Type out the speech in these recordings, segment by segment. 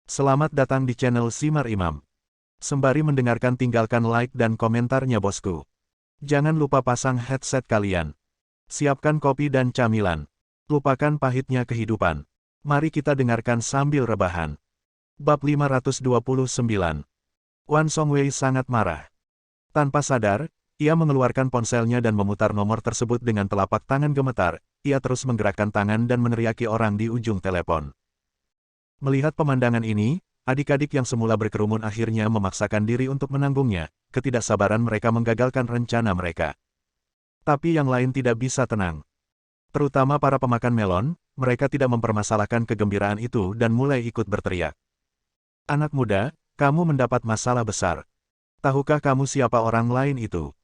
Selamat datang di channel Simar Imam. Sembari mendengarkan tinggalkan like dan komentarnya bosku. Jangan lupa pasang headset kalian. Siapkan kopi dan camilan. Lupakan pahitnya kehidupan. Mari kita dengarkan sambil rebahan. Bab 529. Wan Songwei sangat marah. Tanpa sadar, ia mengeluarkan ponselnya dan memutar nomor tersebut dengan telapak tangan gemetar. Ia terus menggerakkan tangan dan meneriaki orang di ujung telepon. Melihat pemandangan ini, adik-adik yang semula berkerumun akhirnya memaksakan diri untuk menanggungnya. Ketidaksabaran mereka menggagalkan rencana mereka. Tapi yang lain tidak bisa tenang. Terutama para pemakan melon, mereka tidak mempermasalahkan kegembiraan itu dan mulai ikut berteriak. Anak muda, kamu mendapat masalah besar. Tahukah kamu siapa orang lain itu?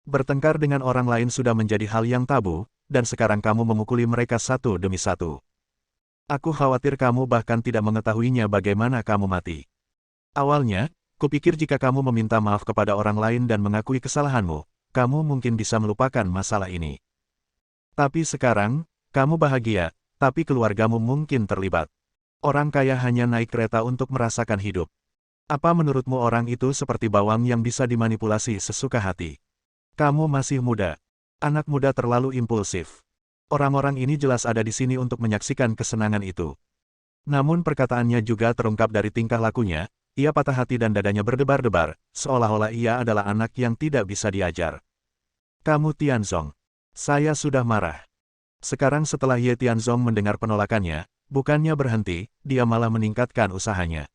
Bertengkar dengan orang lain sudah menjadi hal yang tabu, dan sekarang kamu memukuli mereka satu demi satu. Aku khawatir kamu bahkan tidak mengetahuinya bagaimana kamu mati. Awalnya, kupikir jika kamu meminta maaf kepada orang lain dan mengakui kesalahanmu, kamu mungkin bisa melupakan masalah ini. Tapi sekarang, kamu bahagia, tapi keluargamu mungkin terlibat. Orang kaya hanya naik kereta untuk merasakan hidup. Apa menurutmu orang itu seperti bawang yang bisa dimanipulasi sesuka hati? Kamu masih muda. Anak muda terlalu impulsif. Orang-orang ini jelas ada di sini untuk menyaksikan kesenangan itu. Namun perkataannya juga terungkap dari tingkah lakunya, ia patah hati dan dadanya berdebar-debar, seolah-olah ia adalah anak yang tidak bisa diajar. Kamu Tianzong. Saya sudah marah. Sekarang setelah Ye Tianzong mendengar penolakannya, bukannya berhenti, dia malah meningkatkan usahanya.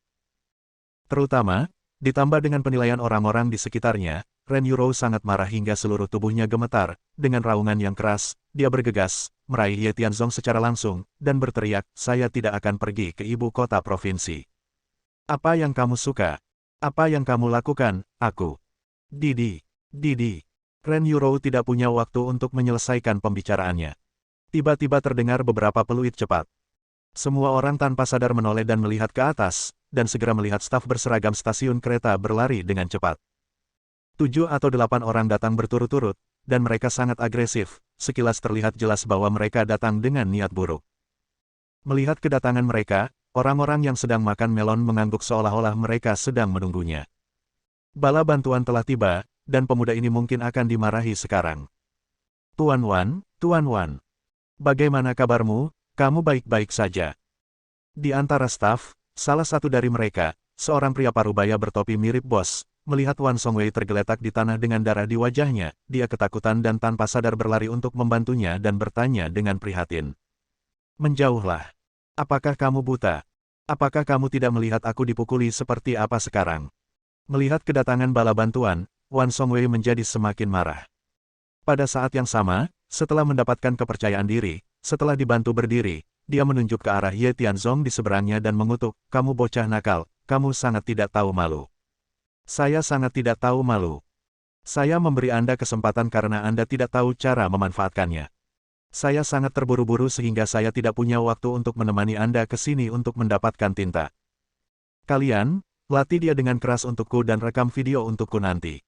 Terutama, ditambah dengan penilaian orang-orang di sekitarnya, Ren Yurou sangat marah hingga seluruh tubuhnya gemetar. Dengan raungan yang keras, dia bergegas, meraih Ye Tianzong secara langsung, dan berteriak, saya tidak akan pergi ke ibu kota provinsi. Apa yang kamu suka? Apa yang kamu lakukan, aku? Didi. Ren Yurou tidak punya waktu untuk menyelesaikan pembicaraannya. Tiba-tiba terdengar beberapa peluit cepat. Semua orang tanpa sadar menoleh dan melihat ke atas, dan segera melihat staf berseragam stasiun kereta berlari dengan cepat. 7 atau 8 orang datang berturut-turut, dan mereka sangat agresif, sekilas terlihat jelas bahwa mereka datang dengan niat buruk. Melihat kedatangan mereka, orang-orang yang sedang makan melon mengangguk seolah-olah mereka sedang menunggunya. Bala bantuan telah tiba, dan pemuda ini mungkin akan dimarahi sekarang. Tuan Wan, bagaimana kabarmu? Kamu baik-baik saja. Di antara staf, salah satu dari mereka, seorang pria parubaya bertopi mirip bos, melihat Wan Songwei tergeletak di tanah dengan darah di wajahnya, dia ketakutan dan tanpa sadar berlari untuk membantunya dan bertanya dengan prihatin. Menjauhlah. Apakah kamu buta? Apakah kamu tidak melihat aku dipukuli seperti apa sekarang? Melihat kedatangan bala bantuan, Wan Songwei menjadi semakin marah. Pada saat yang sama, setelah mendapatkan kepercayaan diri, setelah dibantu berdiri, dia menunjuk ke arah Ye Tianzong di seberangnya dan mengutuk, kamu bocah nakal, kamu sangat tidak tahu malu. Saya sangat tidak tahu malu. Saya memberi Anda kesempatan karena Anda tidak tahu cara memanfaatkannya. Saya sangat terburu-buru sehingga saya tidak punya waktu untuk menemani Anda ke sini untuk mendapatkan tinta. Kalian, latih dia dengan keras untukku dan rekam video untukku nanti.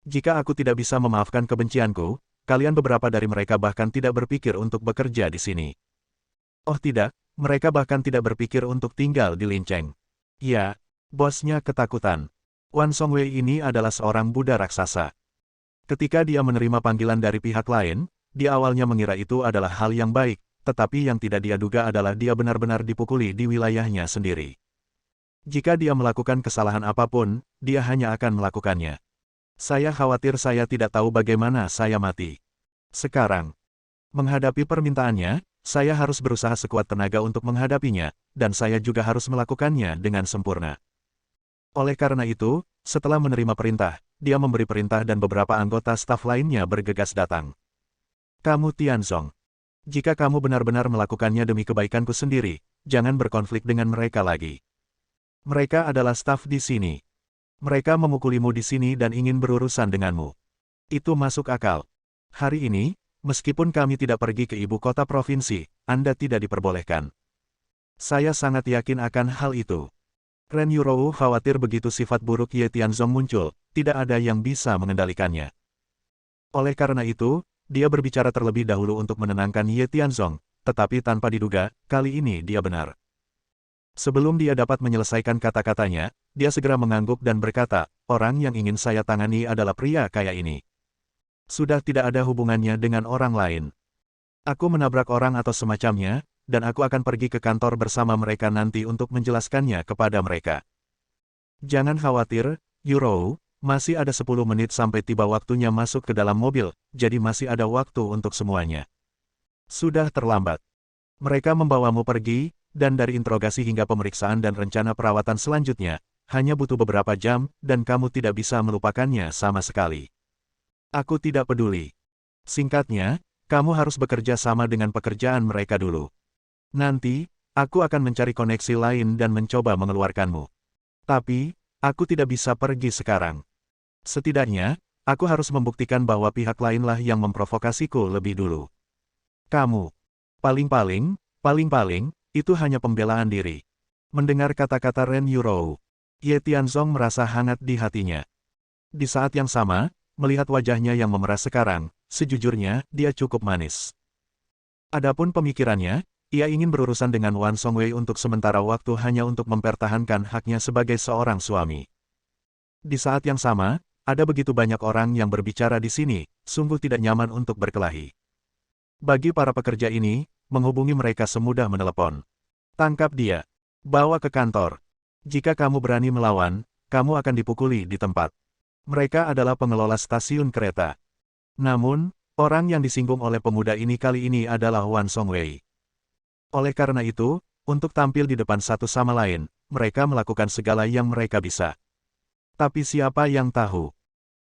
Jika aku tidak bisa memaafkan kebencianku, kalian beberapa dari mereka bahkan tidak berpikir untuk bekerja di sini. Oh tidak, mereka bahkan tidak berpikir untuk tinggal di Linceng. Ya, bosnya ketakutan. Wan Songwei ini adalah seorang Buddha raksasa. Ketika dia menerima panggilan dari pihak lain, dia awalnya mengira itu adalah hal yang baik, tetapi yang tidak dia duga adalah dia benar-benar dipukuli di wilayahnya sendiri. Jika dia melakukan kesalahan apapun, dia hanya akan melakukannya. Saya khawatir saya tidak tahu bagaimana saya mati. Sekarang, menghadapi permintaannya, saya harus berusaha sekuat tenaga untuk menghadapinya, dan saya juga harus melakukannya dengan sempurna. Oleh karena itu, setelah menerima perintah, dia memberi perintah dan beberapa anggota staf lainnya bergegas datang. Kamu Tianzong. Jika kamu benar-benar melakukannya demi kebaikanku sendiri, jangan berkonflik dengan mereka lagi. Mereka adalah staf di sini. Mereka memukulimu di sini dan ingin berurusan denganmu. Itu masuk akal. Hari ini, meskipun kami tidak pergi ke ibu kota provinsi, Anda tidak diperbolehkan. Saya sangat yakin akan hal itu. Ren Yurou khawatir begitu sifat buruk Ye Tianzong muncul, tidak ada yang bisa mengendalikannya. Oleh karena itu, dia berbicara terlebih dahulu untuk menenangkan Ye Tianzong, tetapi tanpa diduga, kali ini dia benar. Sebelum dia dapat menyelesaikan kata-katanya, dia segera mengangguk dan berkata, orang yang ingin saya tangani adalah pria kaya ini. Sudah tidak ada hubungannya dengan orang lain. Aku menabrak orang atau semacamnya, dan aku akan pergi ke kantor bersama mereka nanti untuk menjelaskannya kepada mereka. Jangan khawatir, Yuro, masih ada 10 menit sampai tiba waktunya masuk ke dalam mobil, jadi masih ada waktu untuk semuanya. Sudah terlambat. Mereka membawamu pergi, dan dari interogasi hingga pemeriksaan dan rencana perawatan selanjutnya, hanya butuh beberapa jam, dan kamu tidak bisa melupakannya sama sekali. Aku tidak peduli. Singkatnya, kamu harus bekerja sama dengan pekerjaan mereka dulu. Nanti, aku akan mencari koneksi lain dan mencoba mengeluarkanmu. Tapi, aku tidak bisa pergi sekarang. Setidaknya, aku harus membuktikan bahwa pihak lainlah yang memprovokasiku lebih dulu. Kamu. Paling-paling, itu hanya pembelaan diri. Mendengar kata-kata Ren Yuro, Ye Tianzong merasa hangat di hatinya. Di saat yang sama, melihat wajahnya yang memerah sekarang, sejujurnya, dia cukup manis. Adapun pemikirannya, ia ingin berurusan dengan Wan Songwei untuk sementara waktu hanya untuk mempertahankan haknya sebagai seorang suami. Di saat yang sama, ada begitu banyak orang yang berbicara di sini, sungguh tidak nyaman untuk berkelahi. Bagi para pekerja ini, menghubungi mereka semudah menelepon. Tangkap dia. Bawa ke kantor. Jika kamu berani melawan, kamu akan dipukuli di tempat. Mereka adalah pengelola stasiun kereta. Namun, orang yang disinggung oleh pemuda ini kali ini adalah Wan Songwei. Oleh karena itu, untuk tampil di depan satu sama lain, mereka melakukan segala yang mereka bisa. Tapi siapa yang tahu?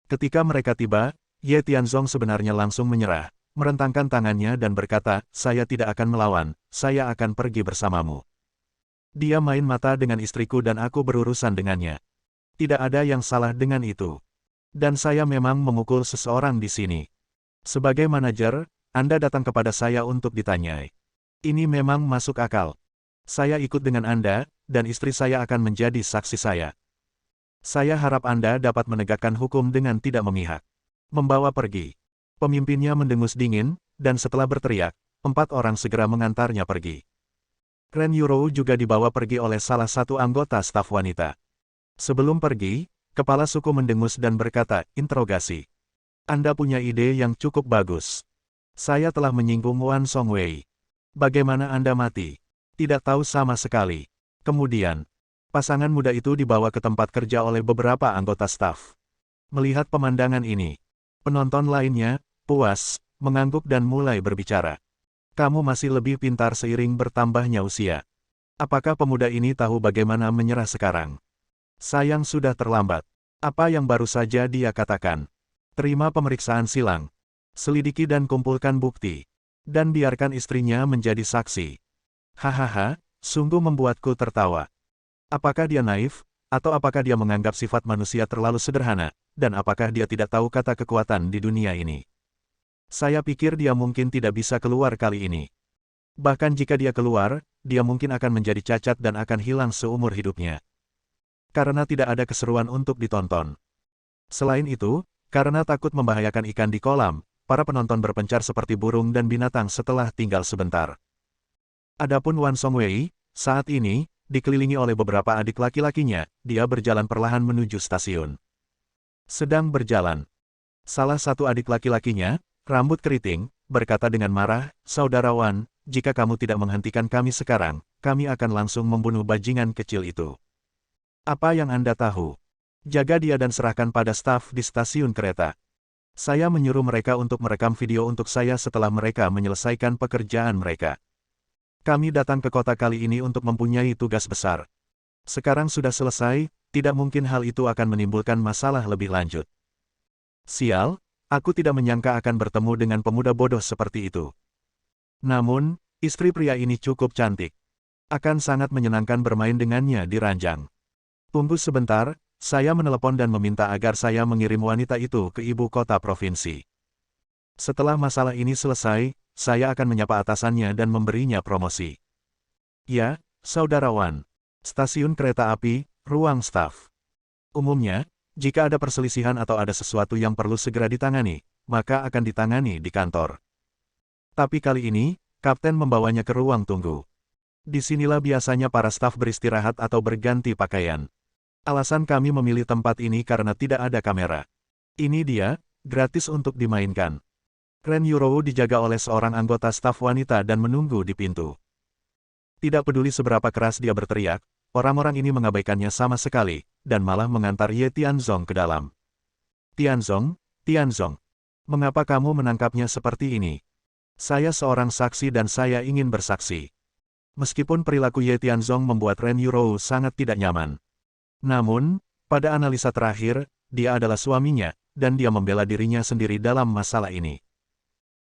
Ketika mereka tiba, Ye Tianzong sebenarnya langsung menyerah, merentangkan tangannya dan berkata, saya tidak akan melawan, saya akan pergi bersamamu. Dia main mata dengan istriku dan aku berurusan dengannya. Tidak ada yang salah dengan itu. Dan saya memang memukul seseorang di sini. Sebagai manajer, Anda datang kepada saya untuk ditanyai. Ini memang masuk akal. Saya ikut dengan Anda, dan istri saya akan menjadi saksi saya. Saya harap Anda dapat menegakkan hukum dengan tidak memihak. Membawa pergi. Pemimpinnya mendengus dingin, dan setelah berteriak, 4 orang segera mengantarnya pergi. Ren Yuro juga dibawa pergi oleh salah satu anggota staf wanita. Sebelum pergi, kepala suku mendengus dan berkata, interogasi. Anda punya ide yang cukup bagus. Saya telah menyinggung Wan Songwei. Bagaimana Anda mati? Tidak tahu sama sekali. Kemudian, pasangan muda itu dibawa ke tempat kerja oleh beberapa anggota staf. Melihat pemandangan ini, penonton lainnya, puas, mengangguk dan mulai berbicara. Kamu masih lebih pintar seiring bertambahnya usia. Apakah pemuda ini tahu bagaimana menyerah sekarang? Sayang sudah terlambat. Apa yang baru saja dia katakan? Terima pemeriksaan silang. Selidiki dan kumpulkan bukti. Dan biarkan istrinya menjadi saksi. Hahaha, sungguh membuatku tertawa. Apakah dia naif, atau apakah dia menganggap sifat manusia terlalu sederhana, dan apakah dia tidak tahu kata kekuatan di dunia ini? Saya pikir dia mungkin tidak bisa keluar kali ini. Bahkan jika dia keluar, dia mungkin akan menjadi cacat dan akan hilang seumur hidupnya. Karena tidak ada keseruan untuk ditonton. Selain itu, karena takut membahayakan ikan di kolam, para penonton berpencar seperti burung dan binatang setelah tinggal sebentar. Adapun Wan Songwei, saat ini, dikelilingi oleh beberapa adik laki-lakinya, dia berjalan perlahan menuju stasiun. Sedang berjalan. Salah satu adik laki-lakinya, rambut keriting, berkata dengan marah, Saudara Wan, jika kamu tidak menghentikan kami sekarang, kami akan langsung membunuh bajingan kecil itu. Apa yang Anda tahu? Jaga dia dan serahkan pada staf di stasiun kereta. Saya menyuruh mereka untuk merekam video untuk saya setelah mereka menyelesaikan pekerjaan mereka. Kami datang ke kota kali ini untuk mempunyai tugas besar. Sekarang sudah selesai, tidak mungkin hal itu akan menimbulkan masalah lebih lanjut. Sial, aku tidak menyangka akan bertemu dengan pemuda bodoh seperti itu. Namun, istri pria ini cukup cantik. Akan sangat menyenangkan bermain dengannya di ranjang. Tunggu sebentar, saya menelepon dan meminta agar saya mengirim wanita itu ke ibu kota provinsi. Setelah masalah ini selesai, saya akan menyapa atasannya dan memberinya promosi. Ya, Saudara Wan. Stasiun kereta api, ruang staf. Umumnya, jika ada perselisihan atau ada sesuatu yang perlu segera ditangani, maka akan ditangani di kantor. Tapi kali ini, kapten membawanya ke ruang tunggu. Disinilah biasanya para staf beristirahat atau berganti pakaian. Alasan kami memilih tempat ini karena tidak ada kamera. Ini dia, gratis untuk dimainkan. Ren Yurou dijaga oleh seorang anggota staf wanita dan menunggu di pintu. Tidak peduli seberapa keras dia berteriak, orang-orang ini mengabaikannya sama sekali, dan malah mengantar Ye Tianzong ke dalam. Tianzong, Tianzong, mengapa kamu menangkapnya seperti ini? Saya seorang saksi dan saya ingin bersaksi. Meskipun perilaku Ye Tianzong membuat Ren Yurou sangat tidak nyaman. Namun, pada analisa terakhir, dia adalah suaminya, dan dia membela dirinya sendiri dalam masalah ini.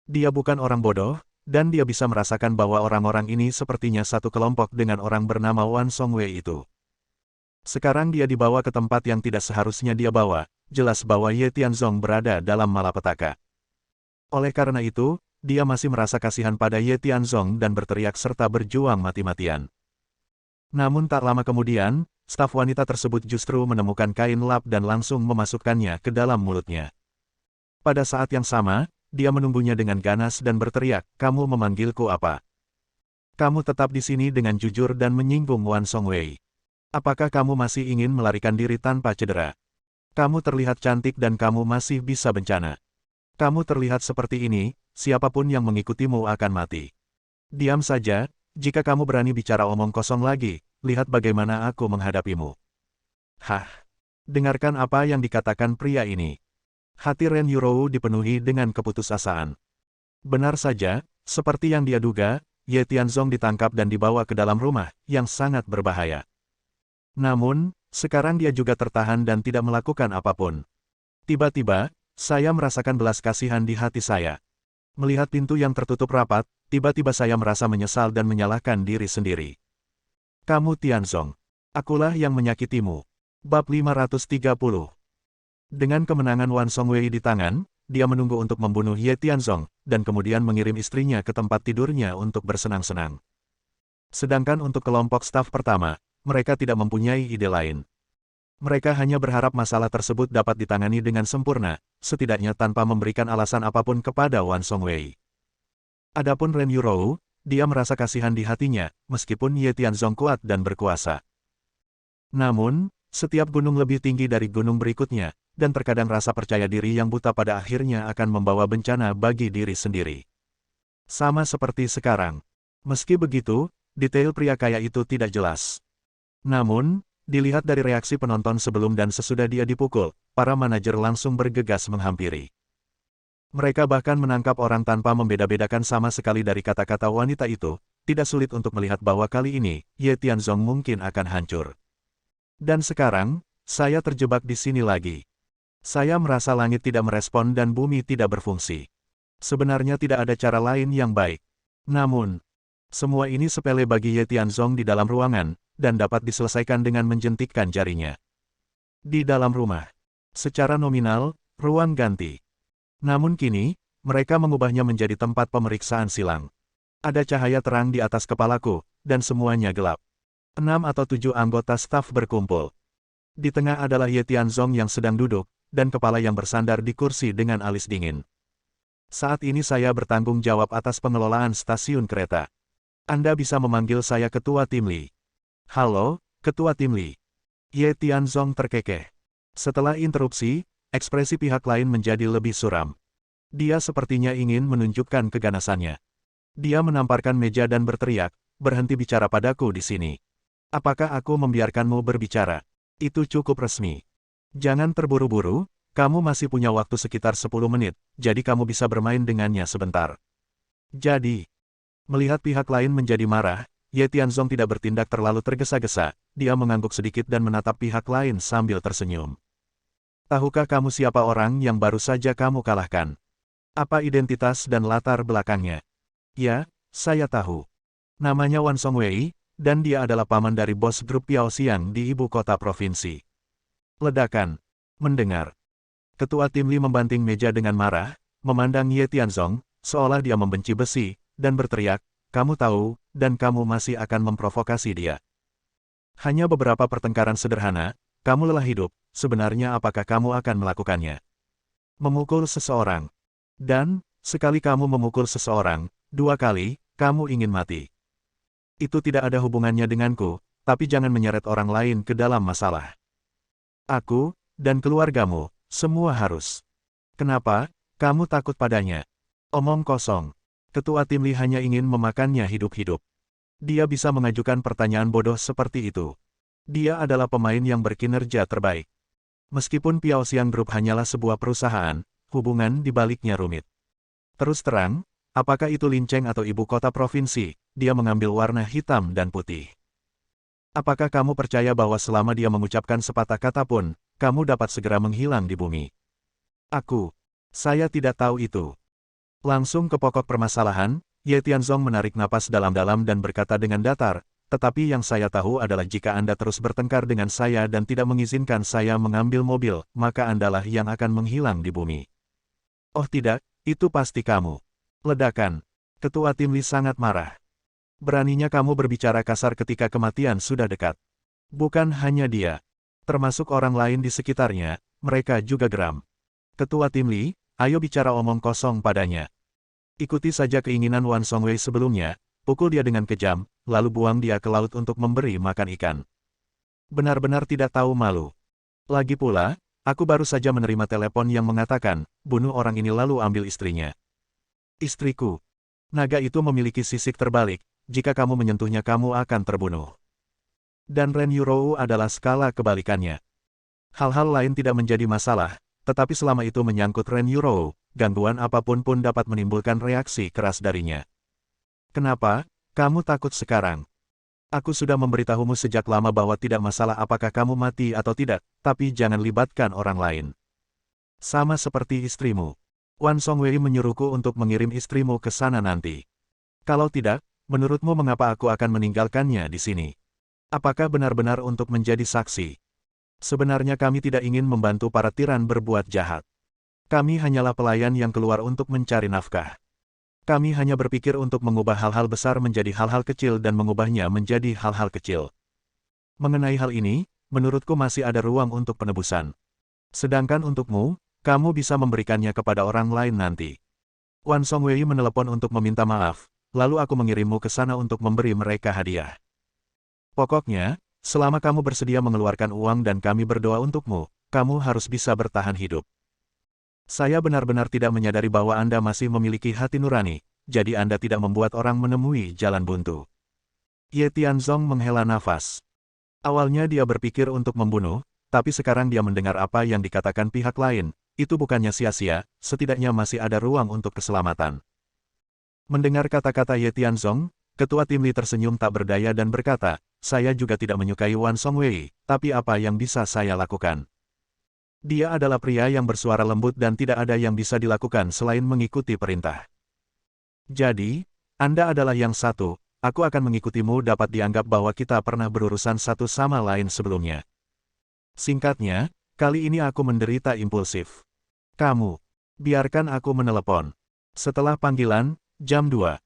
Dia bukan orang bodoh, dan dia bisa merasakan bahwa orang-orang ini sepertinya satu kelompok dengan orang bernama Wan Songwei itu. Sekarang dia dibawa ke tempat yang tidak seharusnya dia bawa, jelas bahwa Ye Tianzong berada dalam malapetaka. Oleh karena itu, dia masih merasa kasihan pada Ye Tianzong dan berteriak serta berjuang mati-matian. Namun tak lama kemudian, staf wanita tersebut justru menemukan kain lap dan langsung memasukkannya ke dalam mulutnya. Pada saat yang sama, dia menunggunya dengan ganas dan berteriak, "Kamu memanggilku apa? Kamu tetap di sini dengan jujur dan menyinggung Wan Songwei. Apakah kamu masih ingin melarikan diri tanpa cedera? Kamu terlihat cantik dan kamu masih bisa bencana. Kamu terlihat seperti ini, siapapun yang mengikutimu akan mati. Diam saja, jika kamu berani bicara omong kosong lagi, lihat bagaimana aku menghadapimu." Hah! Dengarkan apa yang dikatakan pria ini. Hati Ren Yurou dipenuhi dengan keputusasaan. Benar saja, seperti yang dia duga, Ye Tianzong ditangkap dan dibawa ke dalam rumah, yang sangat berbahaya. Namun, sekarang dia juga tertahan dan tidak melakukan apapun. Tiba-tiba, saya merasakan belas kasihan di hati saya. Melihat pintu yang tertutup rapat, tiba-tiba saya merasa menyesal dan menyalahkan diri sendiri. Kamu Tianzong. Akulah yang menyakitimu. Bab 530. Dengan kemenangan Wan Songwei di tangan, dia menunggu untuk membunuh Ye Tianzong, dan kemudian mengirim istrinya ke tempat tidurnya untuk bersenang-senang. Sedangkan untuk kelompok staf pertama, mereka tidak mempunyai ide lain. Mereka hanya berharap masalah tersebut dapat ditangani dengan sempurna, setidaknya tanpa memberikan alasan apapun kepada Wan Songwei. Adapun Ren Yurou, dia merasa kasihan di hatinya, meskipun Ye Tianzong kuat dan berkuasa. Namun, setiap gunung lebih tinggi dari gunung berikutnya, dan terkadang rasa percaya diri yang buta pada akhirnya akan membawa bencana bagi diri sendiri. Sama seperti sekarang. Meski begitu, detail pria kaya itu tidak jelas. Namun, dilihat dari reaksi penonton sebelum dan sesudah dia dipukul, para manajer langsung bergegas menghampiri. Mereka bahkan menangkap orang tanpa membeda-bedakan sama sekali dari kata-kata wanita itu, tidak sulit untuk melihat bahwa kali ini, Ye Tianzong mungkin akan hancur. Dan sekarang, saya terjebak di sini lagi. Saya merasa langit tidak merespon dan bumi tidak berfungsi. Sebenarnya tidak ada cara lain yang baik. Namun, semua ini sepele bagi Ye Tianzong di dalam ruangan, dan dapat diselesaikan dengan menjentikkan jarinya. Di dalam rumah. Secara nominal, ruang ganti. Namun kini, mereka mengubahnya menjadi tempat pemeriksaan silang. Ada cahaya terang di atas kepalaku, dan semuanya gelap. 6 atau 7 anggota staf berkumpul. Di tengah adalah Ye Tianzong yang sedang duduk, dan kepala yang bersandar di kursi dengan alis dingin. Saat ini saya bertanggung jawab atas pengelolaan stasiun kereta. Anda bisa memanggil saya Ketua Tim Li. Halo, Ketua Tim Li. Ye Tianzong terkekeh. Setelah interupsi, ekspresi pihak lain menjadi lebih suram. Dia sepertinya ingin menunjukkan keganasannya. Dia menamparkan meja dan berteriak, "Berhenti bicara padaku di sini. Apakah aku membiarkanmu berbicara? Itu cukup resmi. Jangan terburu-buru, kamu masih punya waktu sekitar 10 menit, jadi kamu bisa bermain dengannya sebentar." Jadi, melihat pihak lain menjadi marah, Ye Tianzong tidak bertindak terlalu tergesa-gesa, dia mengangguk sedikit dan menatap pihak lain sambil tersenyum. "Tahukah kamu siapa orang yang baru saja kamu kalahkan? Apa identitas dan latar belakangnya?" "Ya, saya tahu. Namanya Wan Songwei, dan dia adalah paman dari bos grup Piaoxiang di ibu kota provinsi." Ledakan. Mendengar. Ketua Tim Li membanting meja dengan marah, memandang Ye Tianzong, seolah dia membenci besi, dan berteriak, "Kamu tahu, dan kamu masih akan memprovokasi dia. Hanya beberapa pertengkaran sederhana, kamu lelah hidup, sebenarnya apakah kamu akan melakukannya? Memukul seseorang. Dan, sekali kamu memukul seseorang, 2 kali, kamu ingin mati. Itu tidak ada hubungannya denganku, tapi jangan menyeret orang lain ke dalam masalah. Aku, dan keluargamu, semua harus. Kenapa, kamu takut padanya? Omong kosong. Ketua tim Lee hanya ingin memakannya hidup-hidup. Dia bisa mengajukan pertanyaan bodoh seperti itu. Dia adalah pemain yang berkinerja terbaik. Meskipun Piaoxiang Group hanyalah sebuah perusahaan, hubungan di baliknya rumit. Terus terang, apakah itu Lincheng atau ibu kota provinsi, dia mengambil warna hitam dan putih. Apakah kamu percaya bahwa selama dia mengucapkan sepatah kata pun, kamu dapat segera menghilang di bumi? Saya tidak tahu itu. Langsung ke pokok permasalahan, Ye Tianzong menarik napas dalam-dalam dan berkata dengan datar, tetapi yang saya tahu adalah jika Anda terus bertengkar dengan saya dan tidak mengizinkan saya mengambil mobil, maka Andalah yang akan menghilang di bumi. Oh tidak, itu pasti kamu. Ledakan. Ketua tim Lee sangat marah. Beraninya kamu berbicara kasar ketika kematian sudah dekat. Bukan hanya dia. Termasuk orang lain di sekitarnya, mereka juga geram. Ketua tim Lee, ayo bicara omong kosong padanya. Ikuti saja keinginan Wan Songwei sebelumnya, pukul dia dengan kejam, lalu buang dia ke laut untuk memberi makan ikan. Benar-benar tidak tahu malu. Lagi pula, aku baru saja menerima telepon yang mengatakan, bunuh orang ini lalu ambil istrinya. Istriku. Naga itu memiliki sisik terbalik, jika kamu menyentuhnya kamu akan terbunuh. Dan Ren Yurou adalah skala kebalikannya. Hal-hal lain tidak menjadi masalah, tetapi selama itu menyangkut Ren Yurou, gangguan apapun pun dapat menimbulkan reaksi keras darinya. Kenapa, kamu takut sekarang? Aku sudah memberitahumu sejak lama bahwa tidak masalah apakah kamu mati atau tidak, tapi jangan libatkan orang lain. Sama seperti istrimu. Wan Songwei menyuruhku untuk mengirim istrimu ke sana nanti. Kalau tidak, menurutmu mengapa aku akan meninggalkannya di sini? Apakah benar-benar untuk menjadi saksi? Sebenarnya kami tidak ingin membantu para tiran berbuat jahat. Kami hanyalah pelayan yang keluar untuk mencari nafkah. Kami hanya berpikir untuk mengubah hal-hal besar menjadi hal-hal kecil dan mengubahnya menjadi hal-hal kecil. Mengenai hal ini, menurutku masih ada ruang untuk penebusan. Sedangkan untukmu, kamu bisa memberikannya kepada orang lain nanti. Wan Songwei menelepon untuk meminta maaf, lalu aku mengirimmu ke sana untuk memberi mereka hadiah. Pokoknya, selama kamu bersedia mengeluarkan uang dan kami berdoa untukmu, kamu harus bisa bertahan hidup. Saya benar-benar tidak menyadari bahwa Anda masih memiliki hati nurani, jadi Anda tidak membuat orang menemui jalan buntu. Ye Tianzong menghela nafas. Awalnya dia berpikir untuk membunuh, tapi sekarang dia mendengar apa yang dikatakan pihak lain, itu bukannya sia-sia, setidaknya masih ada ruang untuk keselamatan. Mendengar kata-kata Ye Tianzong, Ketua Tim Lee tersenyum tak berdaya dan berkata, saya juga tidak menyukai Wan Songwei, tapi apa yang bisa saya lakukan? Dia adalah pria yang bersuara lembut dan tidak ada yang bisa dilakukan selain mengikuti perintah. Jadi, Anda adalah yang satu, aku akan mengikutimu dapat dianggap bahwa kita pernah berurusan satu sama lain sebelumnya. Singkatnya, kali ini aku menderita impulsif. Kamu, biarkan aku menelepon. Setelah panggilan, jam 2.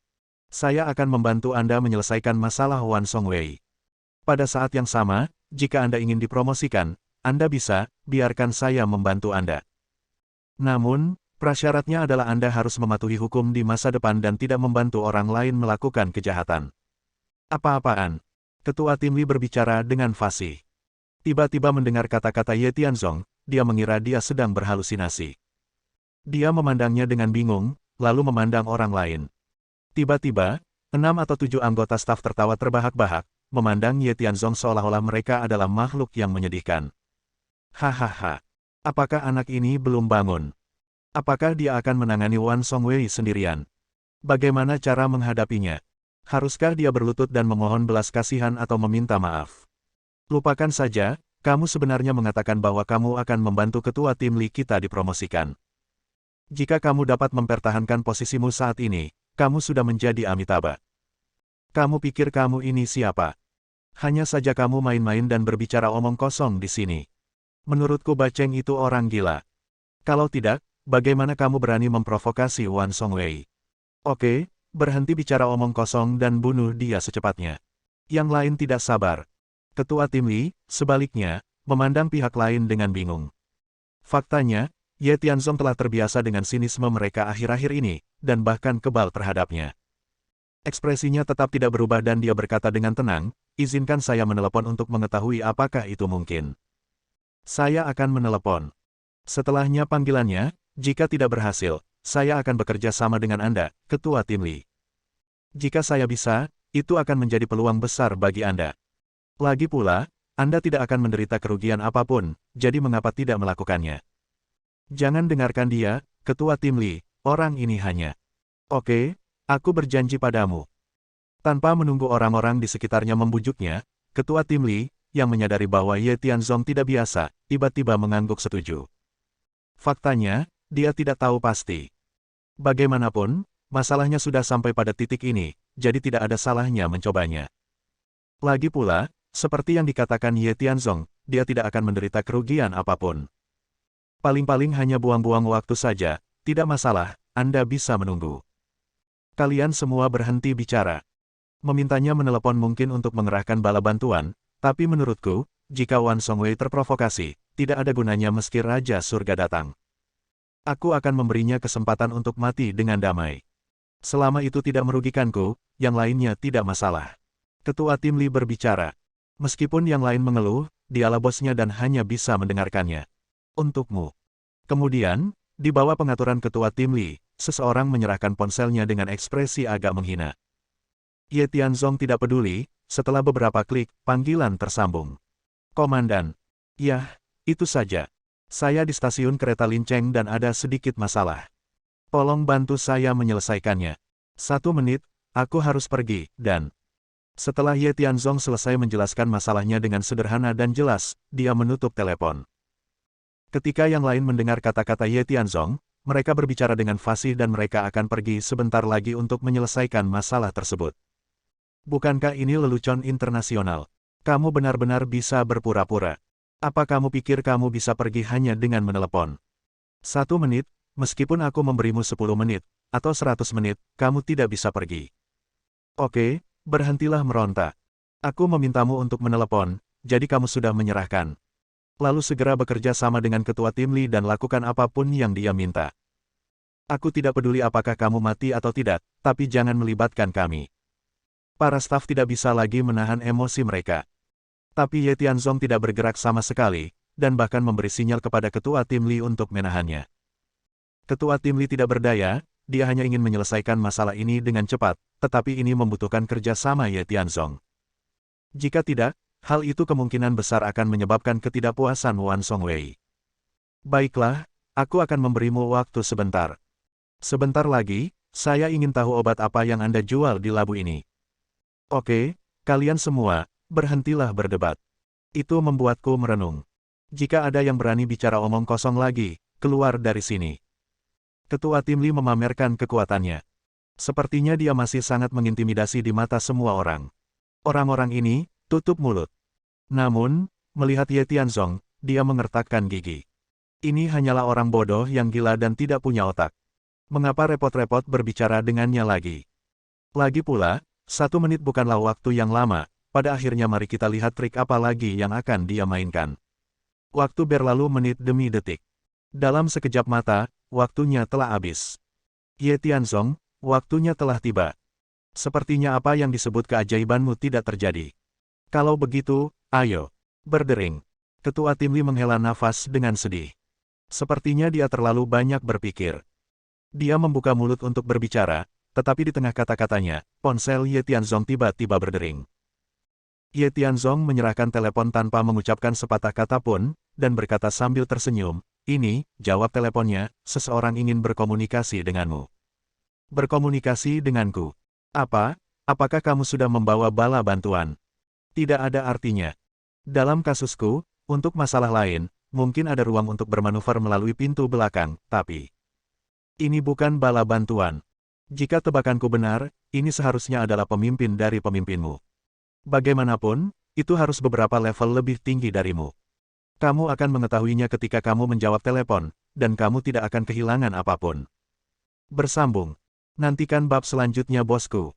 Saya akan membantu Anda menyelesaikan masalah Wan Songwei. Pada saat yang sama, jika Anda ingin dipromosikan, Anda bisa, biarkan saya membantu Anda. Namun, prasyaratnya adalah Anda harus mematuhi hukum di masa depan dan tidak membantu orang lain melakukan kejahatan. Apa-apaan? Ketua Tim Lee berbicara dengan fasih. Tiba-tiba mendengar kata-kata Ye Tianzong, dia mengira dia sedang berhalusinasi. Dia memandangnya dengan bingung, lalu memandang orang lain. Tiba-tiba, 6 atau 7 anggota staf tertawa terbahak-bahak, memandang Ye Tianzong seolah-olah mereka adalah makhluk yang menyedihkan. Hahaha. Apakah anak ini belum bangun? Apakah dia akan menangani Wan Songwei sendirian? Bagaimana cara menghadapinya? Haruskah dia berlutut dan memohon belas kasihan atau meminta maaf? Lupakan saja, kamu sebenarnya mengatakan bahwa kamu akan membantu ketua tim Lee kita dipromosikan. Jika kamu dapat mempertahankan posisimu saat ini, kamu sudah menjadi Amitabha. Kamu pikir kamu ini siapa? Hanya saja kamu main-main dan berbicara omong kosong di sini. Menurutku Baceng itu orang gila. Kalau tidak, bagaimana kamu berani memprovokasi Wan Songwei? Oke, berhenti bicara omong kosong dan bunuh dia secepatnya. Yang lain tidak sabar. Ketua Tim Lee, sebaliknya, memandang pihak lain dengan bingung. Faktanya, Ye Tianzong telah terbiasa dengan sinisme mereka akhir-akhir ini, dan bahkan kebal terhadapnya. Ekspresinya tetap tidak berubah dan dia berkata dengan tenang, izinkan saya menelepon untuk mengetahui apakah itu mungkin. Saya akan menelepon. Setelahnya panggilannya, jika tidak berhasil, saya akan bekerja sama dengan Anda, Ketua Tim Lee. Jika saya bisa, itu akan menjadi peluang besar bagi Anda. Lagi pula, Anda tidak akan menderita kerugian apapun, jadi mengapa tidak melakukannya? Jangan dengarkan dia, Ketua Tim Lee, orang ini hanya. Oke, aku berjanji padamu. Tanpa menunggu orang-orang di sekitarnya membujuknya, Ketua Tim Lee, yang menyadari bahwa Ye Tianzong tidak biasa, tiba-tiba mengangguk setuju. Faktanya, dia tidak tahu pasti. Bagaimanapun, masalahnya sudah sampai pada titik ini, jadi tidak ada salahnya mencobanya. Lagi pula, seperti yang dikatakan Ye Tianzong, dia tidak akan menderita kerugian apapun. Paling-paling hanya buang-buang waktu saja, tidak masalah, Anda bisa menunggu. Kalian semua berhenti bicara. Memintanya menelepon mungkin untuk mengerahkan bala bantuan, tapi menurutku, jika Wan Songwei terprovokasi, tidak ada gunanya meski Raja Surga datang. Aku akan memberinya kesempatan untuk mati dengan damai. Selama itu tidak merugikanku, yang lainnya tidak masalah. Ketua Tim Lee berbicara. Meskipun yang lain mengeluh, dialah bosnya dan hanya bisa mendengarkannya. Untukmu. Kemudian, di bawah pengaturan Ketua Tim Lee, seseorang menyerahkan ponselnya dengan ekspresi agak menghina. Ye Tianzong tidak peduli, setelah beberapa klik, panggilan tersambung. Komandan. Yah, itu saja. Saya di stasiun kereta Linceng dan ada sedikit masalah. Tolong bantu saya menyelesaikannya. 1 menit, aku harus pergi, dan... Setelah Ye Tianzong selesai menjelaskan masalahnya dengan sederhana dan jelas, dia menutup telepon. Ketika yang lain mendengar kata-kata Ye Tianzong, mereka berbicara dengan fasih dan mereka akan pergi sebentar lagi untuk menyelesaikan masalah tersebut. Bukankah ini lelucon internasional? Kamu benar-benar bisa berpura-pura. Apa kamu pikir kamu bisa pergi hanya dengan menelepon? 1 menit, meskipun aku memberimu 10 menit, atau 100 menit, kamu tidak bisa pergi. Oke. Berhentilah meronta. Aku memintamu untuk menelepon, jadi kamu sudah menyerahkan. Lalu segera bekerja sama dengan Ketua Tim Lee dan lakukan apapun yang dia minta. Aku tidak peduli apakah kamu mati atau tidak, tapi jangan melibatkan kami. Para staf tidak bisa lagi menahan emosi mereka. Tapi Ye Tianzong tidak bergerak sama sekali, dan bahkan memberi sinyal kepada Ketua Tim Lee untuk menahannya. Ketua Tim Lee tidak berdaya, dia hanya ingin menyelesaikan masalah ini dengan cepat, tetapi ini membutuhkan kerja sama Ye Tianzong. Jika tidak, hal itu kemungkinan besar akan menyebabkan ketidakpuasan Wan Songwei. Baiklah, aku akan memberimu waktu sebentar. Sebentar lagi, saya ingin tahu obat apa yang Anda jual di labu ini. Oke, kalian semua, berhentilah berdebat. Itu membuatku merenung. Jika ada yang berani bicara omong kosong lagi, keluar dari sini. Ketua Tim Lee memamerkan kekuatannya. Sepertinya dia masih sangat mengintimidasi di mata semua orang. Orang-orang ini, tutup mulut. Namun, melihat Ye Tianzong, dia mengertakkan gigi. Ini hanyalah orang bodoh yang gila dan tidak punya otak. Mengapa repot-repot berbicara dengannya lagi? Lagi pula, 1 menit bukanlah waktu yang lama, pada akhirnya mari kita lihat trik apa lagi yang akan dia mainkan. Waktu berlalu menit demi detik. Dalam sekejap mata, waktunya telah habis. Ye Tianzong, waktunya telah tiba. Sepertinya apa yang disebut keajaibanmu tidak terjadi. Kalau begitu, ayo, berdering. Ketua Tim Lee menghela nafas dengan sedih. Sepertinya dia terlalu banyak berpikir. Dia membuka mulut untuk berbicara, tetapi di tengah kata-katanya, ponsel Ye Tianzong tiba-tiba berdering. Ye Tianzong menyerahkan telepon tanpa mengucapkan sepatah kata pun, dan berkata sambil tersenyum, "Ini," jawab teleponnya, "seseorang ingin berkomunikasi denganmu." "Berkomunikasi denganku? Apa? Apakah kamu sudah membawa bala bantuan?" "Tidak ada artinya. Dalam kasusku, untuk masalah lain, mungkin ada ruang untuk bermanuver melalui pintu belakang, tapi ini bukan bala bantuan. Jika tebakanku benar, ini seharusnya adalah pemimpin dari pemimpinmu. Bagaimanapun, itu harus beberapa level lebih tinggi darimu. Kamu akan mengetahuinya ketika kamu menjawab telepon, dan kamu tidak akan kehilangan apapun." Bersambung. Nantikan bab selanjutnya bosku.